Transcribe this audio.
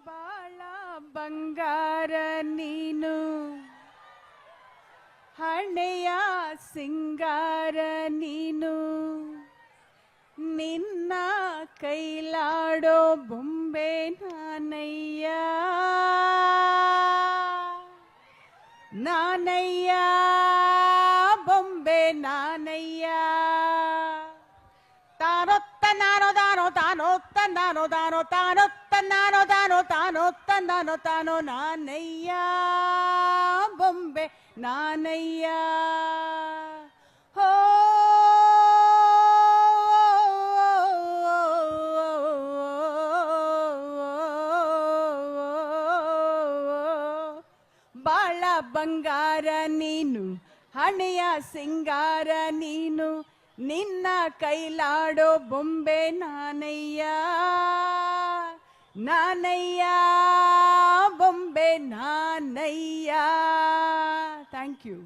ಬಾಳ ಬಂಗಾರ ನೀನು, ಹಣೆಯ ಸಿಂಗಾರ ನೀನು, ನಿನ್ನ ಕೈಲಾಡೋ ಬೊಂಬೆ ನಾನಯ್ಯ, ನಾನಯ್ಯ ಬೊಂಬೆ ನಾನಯ್ಯ. ತಾನೊತ್ತ ನಾನೋ ತಾನೋ ತಾನೊತ್ತ ನಾನೋ ತಾನೋ ತಾನೊತ್ತ ನಾನೋ ತಾನೋ ತಾನೊತ್ತ ನಾನೋ ತಾನೋ ನಾನಯ್ಯ ಬೊಂಬೆ ನಾನಯ್ಯ. ಹೋ ಬಾಳ ಬಂಗಾರ ನೀನು, ಹಣೆಯ ಸಿಂಗಾರ ನೀನು, ನಿನ್ನ ಕೈಲಾಡೋ ಬೊಂಬೆ ನಾನಯ್ಯ, ನಾನಯ್ಯ ಬೊಂಬೆ ನಾನಯ್ಯ. Thank you.